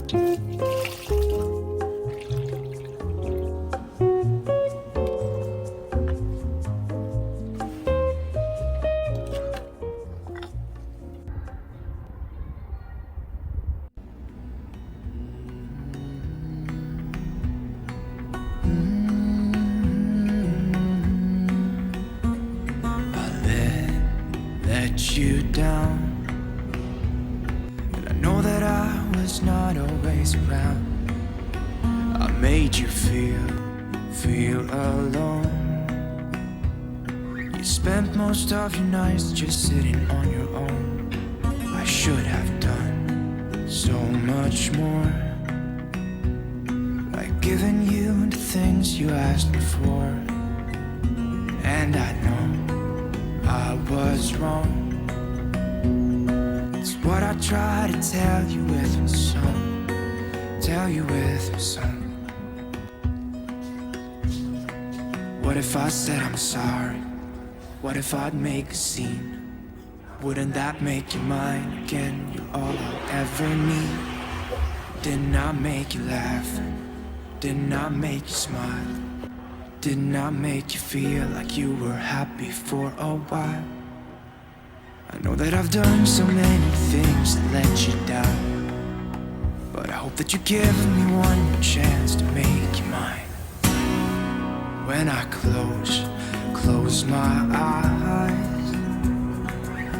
Let you down, and I know that I was not always around. I made you feel alone. You spent most of your nights just sitting on your own. I should have done so much more, like giving you the things you asked me for. And I know I was wrong. It's what I try to tell you with my song. Tell you with my song. What if I said I'm sorry? What if I'd make a scene? Wouldn't that make you mine again? You're all I'll ever need. Didn't I make you laugh? Didn't I make you smile? Didn't I make you feel like you were happy for a while? I know that I've done so many things that let you down, but I hope that you give me one more chance to make you mine. When I close my eyes,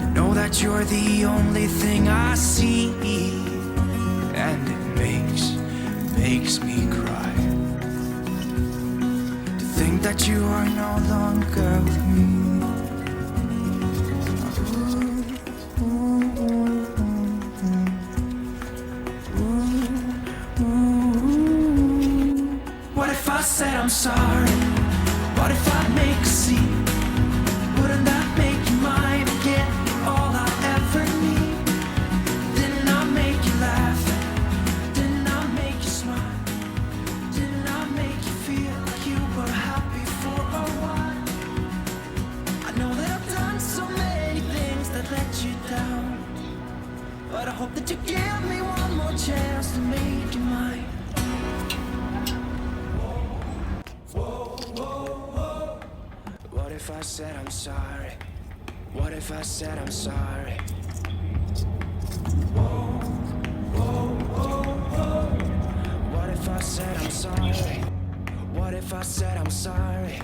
you know that you're the only thing I see, and it makes me cry to think that you are no longer with me. What if I said I'm sorry? What if I make a scene? Wouldn't that make you mine again? All I ever need. Didn't I make you laugh? Didn't I make you smile? Didn't I make you feel like you were happy for a while? I know that I've done so many things that let you down, but I hope that you give me one more chance to make you mine. What if I said I'm sorry? What if I said I'm sorry? What if I said I'm sorry? What if I said I'm sorry?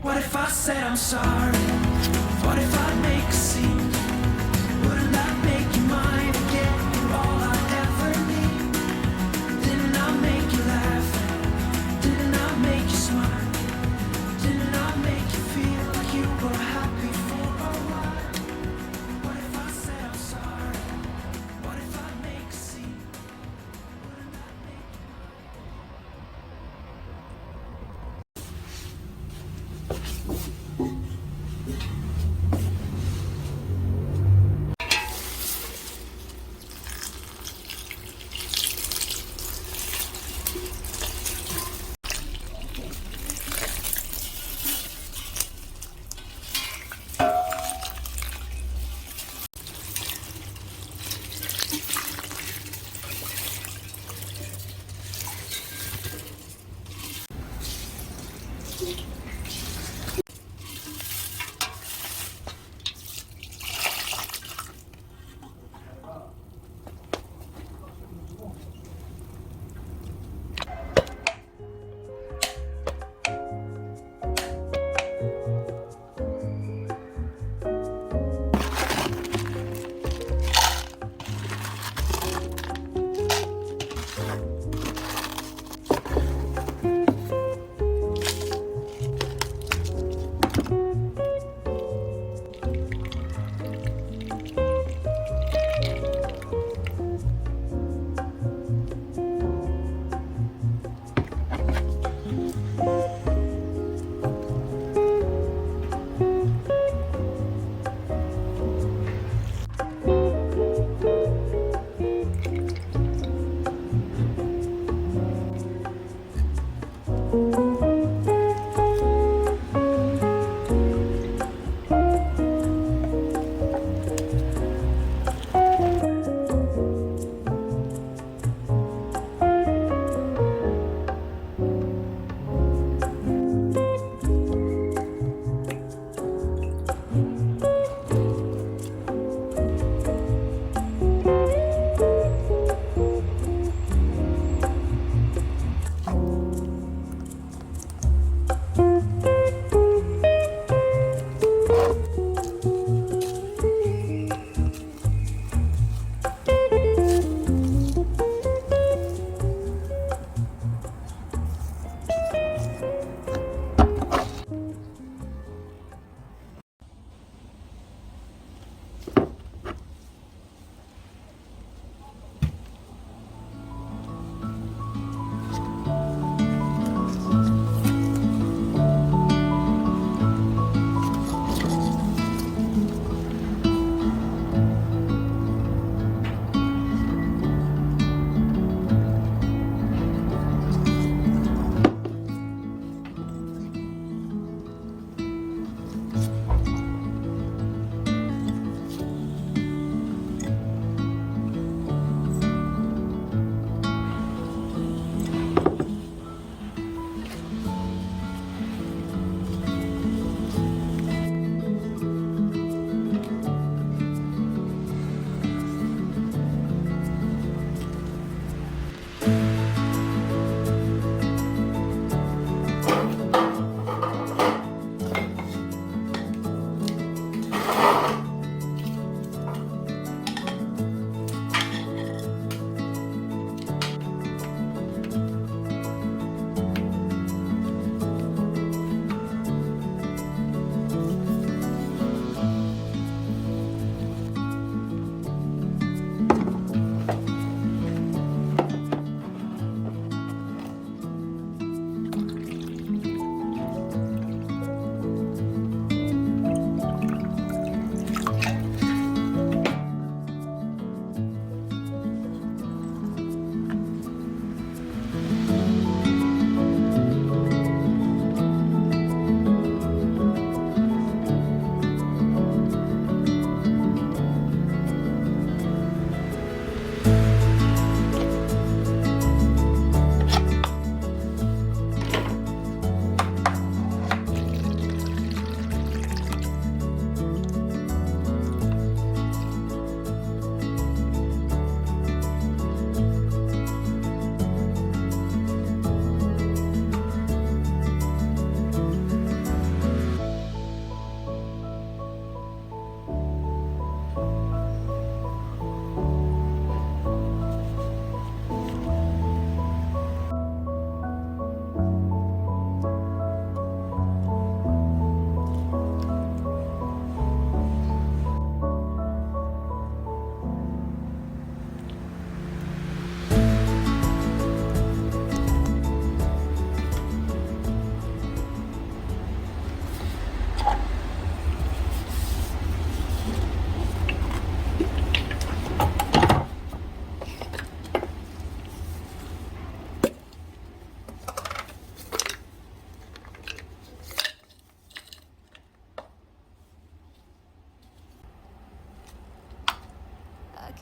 What if I said I'm sorry? What if I make a scene? Wouldn't that make you mine again? You're all I ever need. Didn't I make you laugh? Didn't I make you smile? Didn't I make you feel like you were happy for a while? What if I said I'm sorry? What if I make a scene? Wouldn't that make you mine?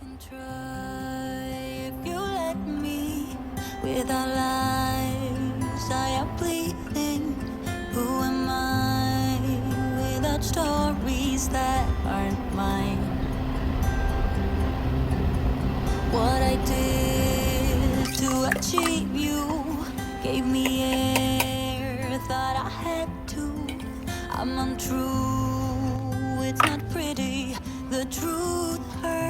can try if you let me. Without lies, I am bleeding. Who am I without stories that aren't mine? What I did to achieve you gave me air, thought I had to. I'm untrue, it's not pretty. The truth hurts.